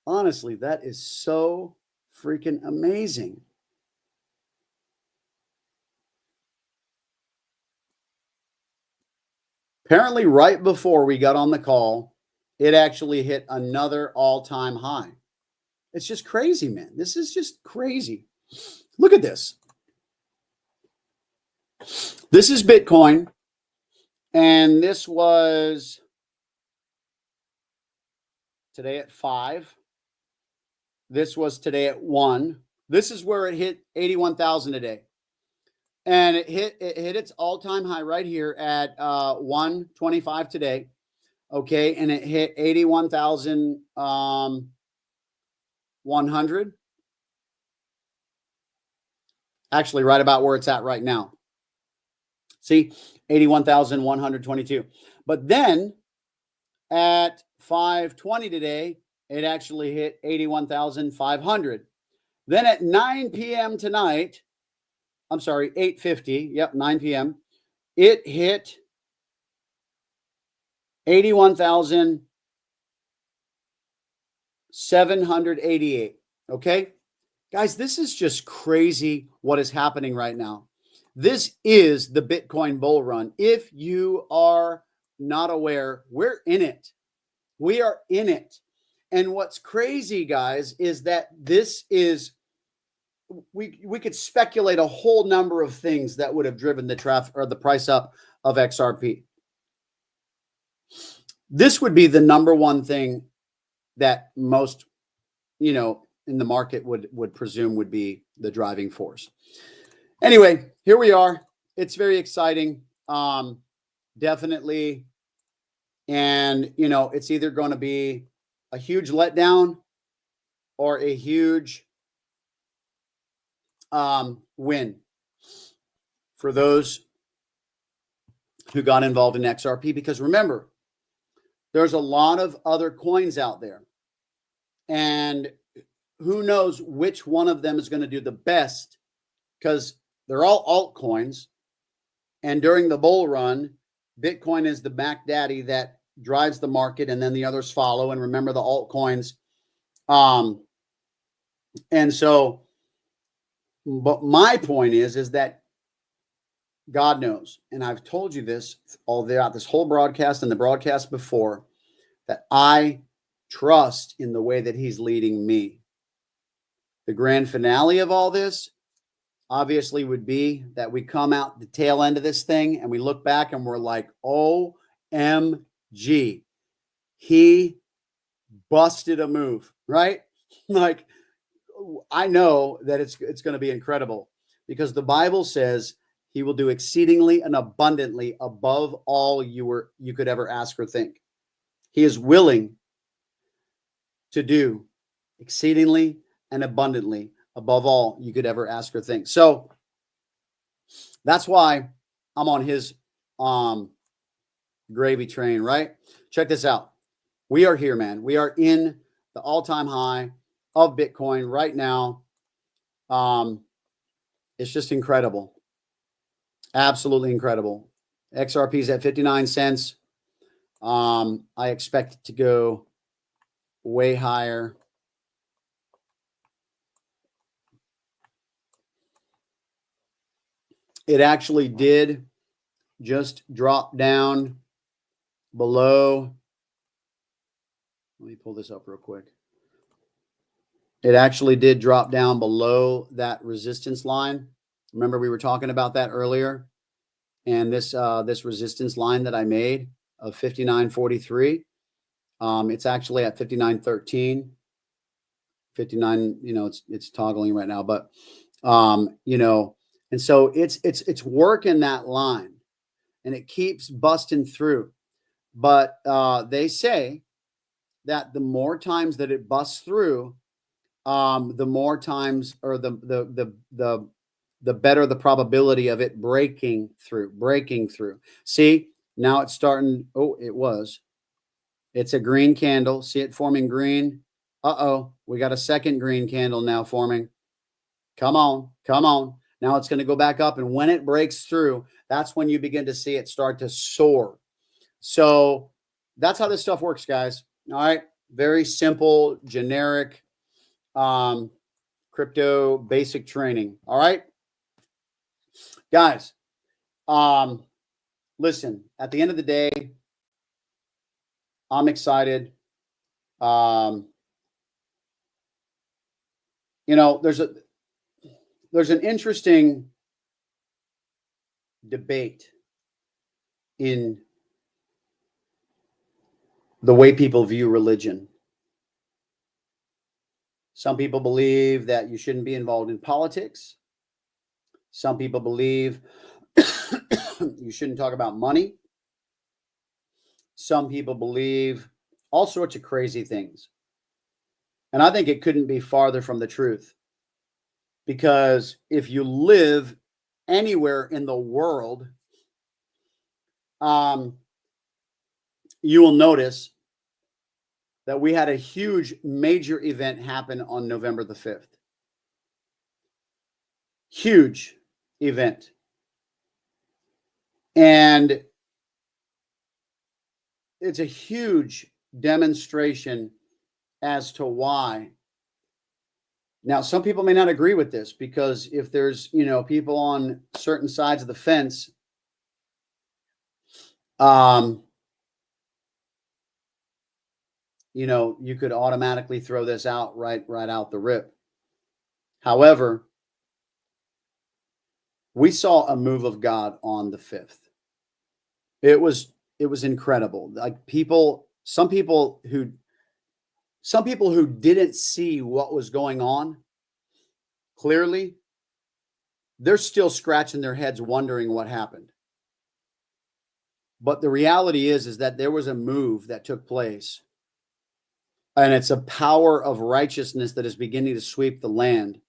Honestly, that is so freaking amazing. Apparently, right before we got on the call, it actually hit another all-time high. It's just crazy, man. This is just crazy. Look at this. This is Bitcoin, and this was today at 5. This was today at 1. This is where it hit 81,000 a day. And it hit its all-time high right here at 125 today. Okay, and it hit 81,100. Actually, right about where it's at right now. See, 81,122. But then at 5:20 today, it actually hit 81,500. Then at 9 p.m. tonight, I'm sorry, 8:50, 9 p.m., it hit 81,788. Okay? Guys, this is just crazy what is happening right now. This is the Bitcoin bull run. If you are not aware, we're in it. We are in it. And what's crazy, guys, is that this is, we could speculate a whole number of things that would have driven the traffic or the price up of XRP. This would be the number one thing that most, in the market would presume would be the driving force. Anyway, here we are. It's very exciting. Definitely. And, it's either going to be a huge letdown or a huge win for those who got involved in XRP. Because remember, there's a lot of other coins out there. And who knows which one of them is going to do the best, because they're all altcoins. And during the bull run, Bitcoin is the Mac Daddy that drives the market, and then the others follow. And remember the altcoins. And so, but my point is that God knows, and I've told you this all throughout this whole broadcast and the broadcast before, that I trust in the way that he's leading me. The grand finale of all this obviously would be that we come out the tail end of this thing and we look back and we're like, OMG, he busted a move, right? Like, I know that it's going to be incredible, because the Bible says he will do exceedingly and abundantly above all you could ever ask or think. He is willing to do exceedingly and abundantly above all you could ever ask or think. So that's why I'm on his gravy train, right? Check this out. We are here, man. We are in the all-time high of Bitcoin right now. It's just incredible. Absolutely incredible. XRP is at 59 cents. I expect it to go way higher. It actually did just drop down below. Let me pull this up real quick. It actually did drop down below that resistance line. Remember, we were talking about that earlier. And this resistance line that I made of 59.43, it's actually at 59.13. 59, it's toggling right now, but and so it's working that line, and it keeps busting through. But they say that the more times that it busts through, the more times, or the better the probability of it breaking through. See, now it's starting. Oh, it's a green candle. See it forming green. We got a second green candle now forming. Come on. Now it's going to go back up. And when it breaks through, that's when you begin to see it start to soar. So that's how this stuff works, guys. All right. Very simple, generic, crypto basic training. All right. Guys, listen, at the end of the day, I'm excited. There's an interesting debate in the way people view religion. Some people believe that you shouldn't be involved in politics. Some people believe you shouldn't talk about money. Some people believe all sorts of crazy things. And I think it couldn't be farther from the truth. Because if you live anywhere in the world, you will notice that we had a huge major event happen on November the 5th. Huge event. And it's a huge demonstration as to why. Now, some people may not agree with this, because if there's, people on certain sides of the fence, you could automatically throw this out right out the rip. However, we saw a move of God on the 5th. It was incredible. Like some people who didn't see what was going on clearly, they're still scratching their heads wondering what happened. But the reality is that there was a move that took place, and it's a power of righteousness that is beginning to sweep the land.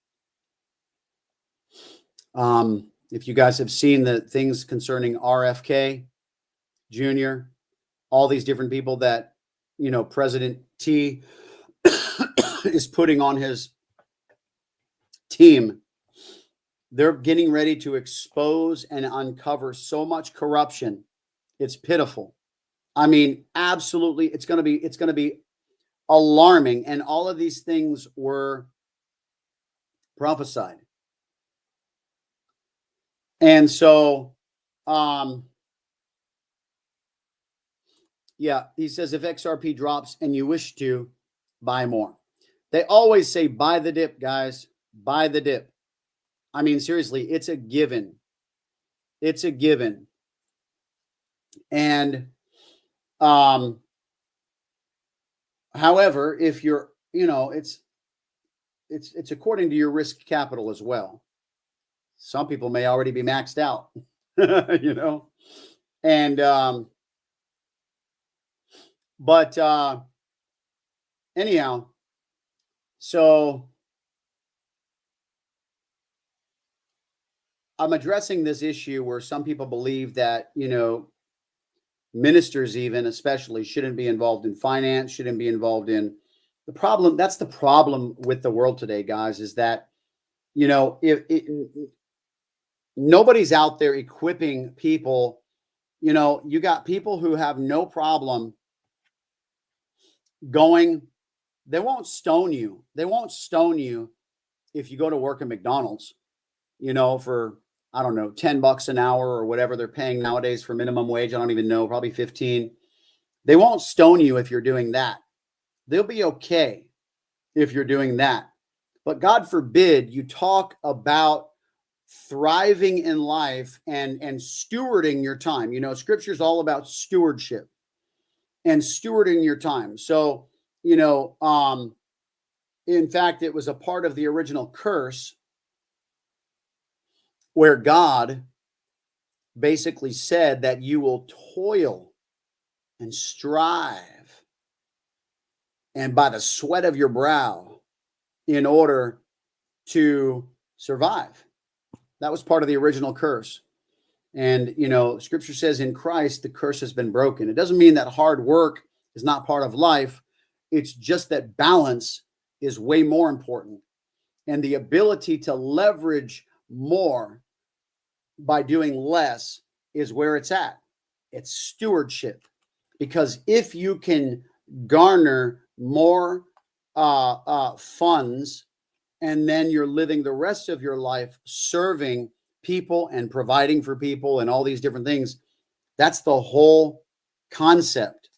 If you guys have seen the things concerning RFK Jr., all these different people that, President T is putting on his team. They're getting ready to expose and uncover so much corruption. It's pitiful. I mean, absolutely, it's going to be alarming. And all of these things were prophesied. And so, yeah, he says, if XRP drops and you wish to buy more, they always say, buy the dip, guys, buy the dip. I mean, seriously, it's a given. It's a given. And, however, if you're, it's according to your risk capital as well. Some people may already be maxed out, and, but, anyhow, so I'm addressing this issue where some people believe that, ministers even especially shouldn't be involved in finance, shouldn't be involved in the problem. That's the problem with the world today, guys, is that, nobody's out there equipping people. You got people who have no problem going. They won't stone you. They won't stone you if you go to work at McDonald's, for, I don't know, $10 an hour or whatever they're paying nowadays for minimum wage. I don't even know, probably 15. They won't stone you if you're doing that. They'll be okay if you're doing that. But God forbid you talk about thriving in life and stewarding your time. Scripture is all about stewardship and stewarding your time. So, in fact, it was a part of the original curse where God basically said that you will toil and strive and by the sweat of your brow in order to survive. That was part of the original curse. And, Scripture says in Christ, the curse has been broken. It doesn't mean that hard work is not part of life. It's just that balance is way more important. And the ability to leverage more by doing less is where it's at. It's stewardship. Because if you can garner more funds, and then you're living the rest of your life serving people and providing for people and all these different things, that's the whole concept.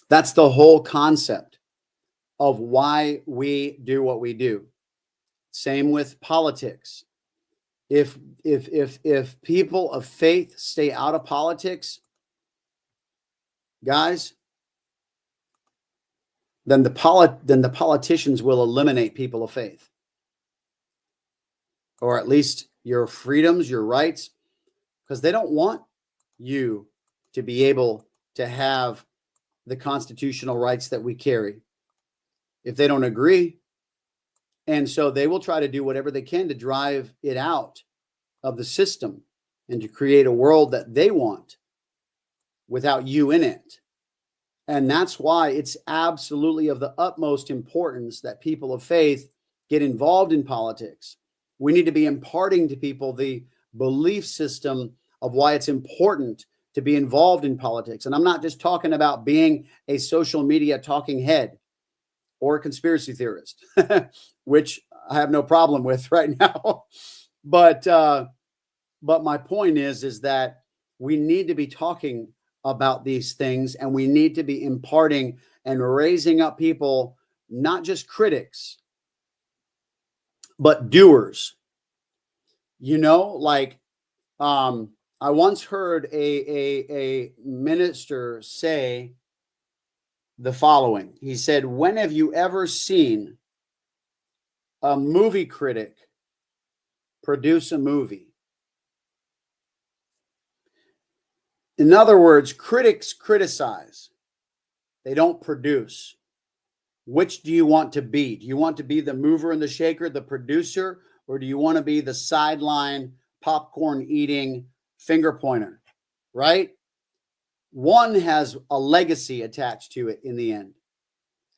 That's the whole concept of why we do what we do. Same with politics. If people of faith stay out of politics, guys, then the politicians will eliminate people of faith. Or at least your freedoms, your rights, because they don't want you to be able to have the constitutional rights that we carry if they don't agree. And so they will try to do whatever they can to drive it out of the system and to create a world that they want without you in it. And that's why it's absolutely of the utmost importance that people of faith get involved in politics. We need to be imparting to people the belief system of why it's important to be involved in politics. And I'm not just talking about being a social media talking head or a conspiracy theorist, which I have no problem with right now. But my point is that we need to be talking about these things, and we need to be imparting and raising up people, not just critics, but doers. I once heard a minister say the following. He said, when have you ever seen a movie critic produce a movie? In other words, critics criticize. They don't produce. Which do you want to be? Do you want to be the mover and the shaker, the producer, or do you want to be the sideline, popcorn eating finger pointer, right? One has a legacy attached to it in the end.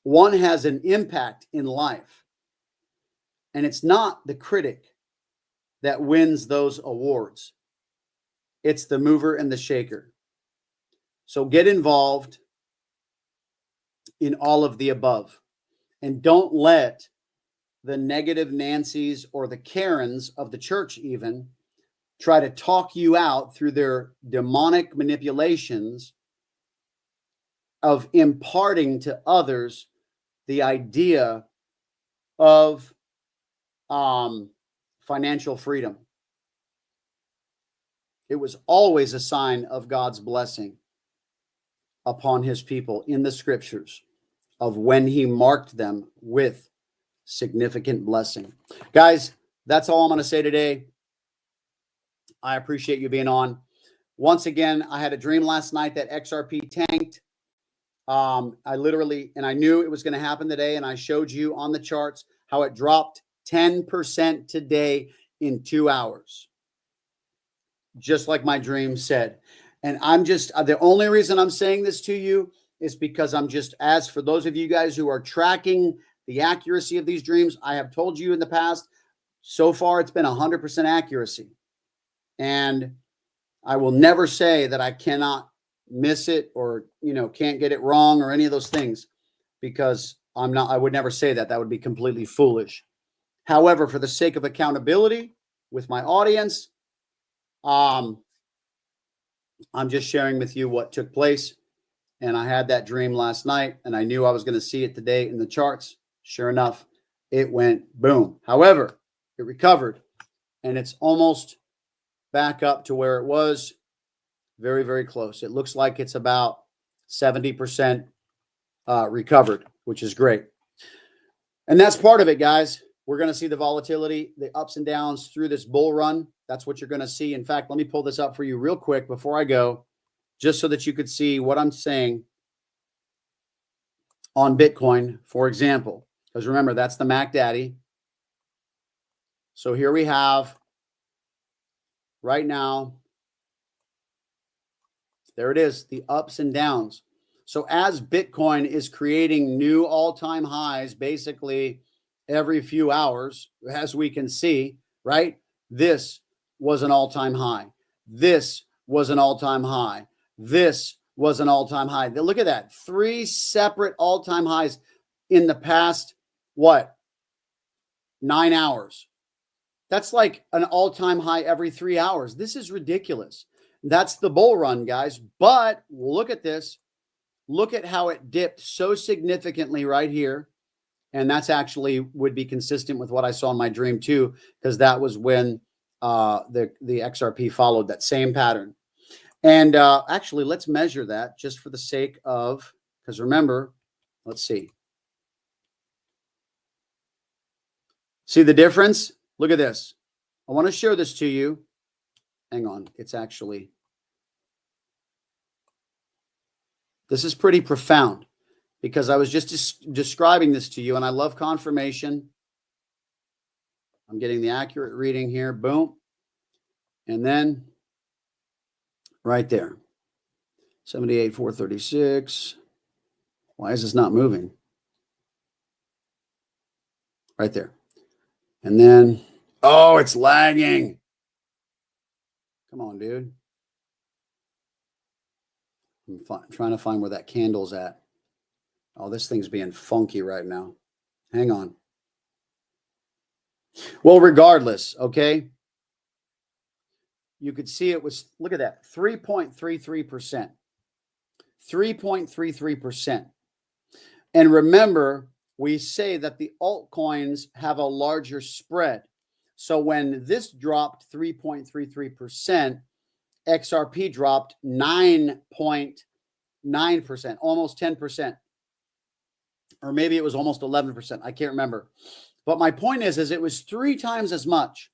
one has an impact in life. And it's not the critic that wins those awards. It's the mover and the shaker. So get involved in all of the above. And don't let the negative Nancys or the Karens of the church even try to talk you out through their demonic manipulations of imparting to others the idea of financial freedom. It was always a sign of God's blessing upon his people in the scriptures of when he marked them with significant blessing. Guys, that's all I'm going to say today. I appreciate you being on. Once again, I had a dream last night that XRP tanked. I knew it was going to happen today, and I showed you on the charts how it dropped 10% today in 2 hours. Just like my dream said. And I'm just, the only reason I'm saying this to you is because I'm just, as for those of you guys who are tracking the accuracy of these dreams, I have told you in the past, so far it's been 100% accuracy. And I will never say that I cannot miss it or, can't get it wrong or any of those things, because I would never say that. That would be completely foolish. However, for the sake of accountability with my audience, I'm just sharing with you what took place. And I had that dream last night, and I knew I was going to see it today in the charts. Sure enough, it went boom. However, it recovered, and it's almost back up to where it was. Very, very close. It looks like it's about 70% recovered, which is great. And that's part of it, guys. We're going to see the volatility, the ups and downs through this bull run. That's what you're going to see. In fact, let me pull this up for you real quick before I go, just so that you could see what I'm saying on Bitcoin, for example. Because remember, that's the Mac Daddy. So here we have, right now, there it is, the ups and downs. So as Bitcoin is creating new all-time highs, basically every few hours, as we can see, right? This was an all-time high. This was an all-time high. This was an all-time high. Look at that. 3 separate all-time highs in the past, 9 hours. That's like an all-time high every 3 hours. This is ridiculous. That's the bull run, guys. But look at this. Look at how it dipped so significantly right here. And that's actually would be consistent with what I saw in my dream too, because that was when the XRP followed that same pattern. And actually, let's measure that just for the sake of, because remember, let's see. See the difference? Look at this. I want to share this to you. Hang on. It's actually, this is pretty profound, because I was just describing this to you, and I love confirmation. I'm getting the accurate reading here. Boom. And then right there, 78,436. Why is this not moving? Right there. And then, oh, it's lagging. Come on, dude. I'm trying to find where that candle's at. Oh, this thing's being funky right now. Hang on. Well, regardless, okay, you could see it was, look at that, 3.33%. 3.33%. And remember, we say that the altcoins have a larger spread. So when this dropped 3.33%, XRP dropped 9.9%, almost 10%. Or maybe it was almost 11%. I can't remember. But my point is it was 3 times as much.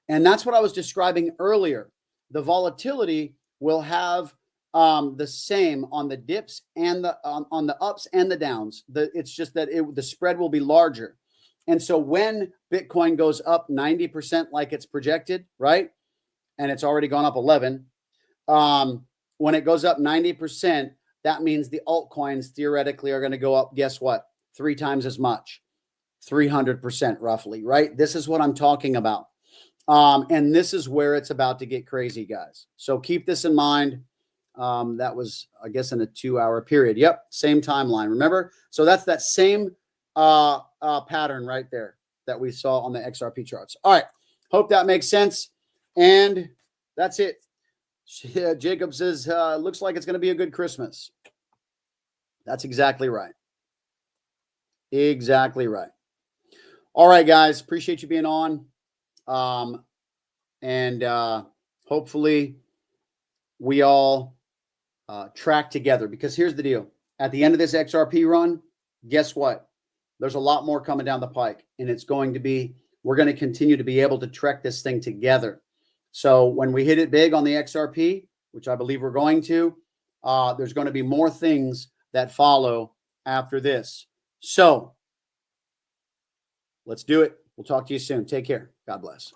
And that's what I was describing earlier. The volatility will have the same on the dips and on the ups and the downs. It's just that the spread will be larger. And so when Bitcoin goes up 90% like it's projected, right? And it's already gone up 11. When it goes up 90%, that means the altcoins theoretically are going to go up, guess what? 3 times as much, 300% roughly, right? This is what I'm talking about. And this is where it's about to get crazy, guys. So keep this in mind. That was, I guess, in a 2-hour period. Yep, same timeline. Remember? So that's that same pattern right there that we saw on the XRP charts. All right. Hope that makes sense. And that's it. Jacob says, looks like it's going to be a good Christmas. That's exactly right. Exactly right. All right, guys. Appreciate you being on. Hopefully we all track together, because here's the deal. At the end of this XRP run, guess what? There's a lot more coming down the pike, and it's going to be, we're going to continue to be able to trek this thing together. So when we hit it big on the XRP, which I believe we're going to, there's going to be more things that follow after this. So let's do it. We'll talk to you soon. Take care. God bless.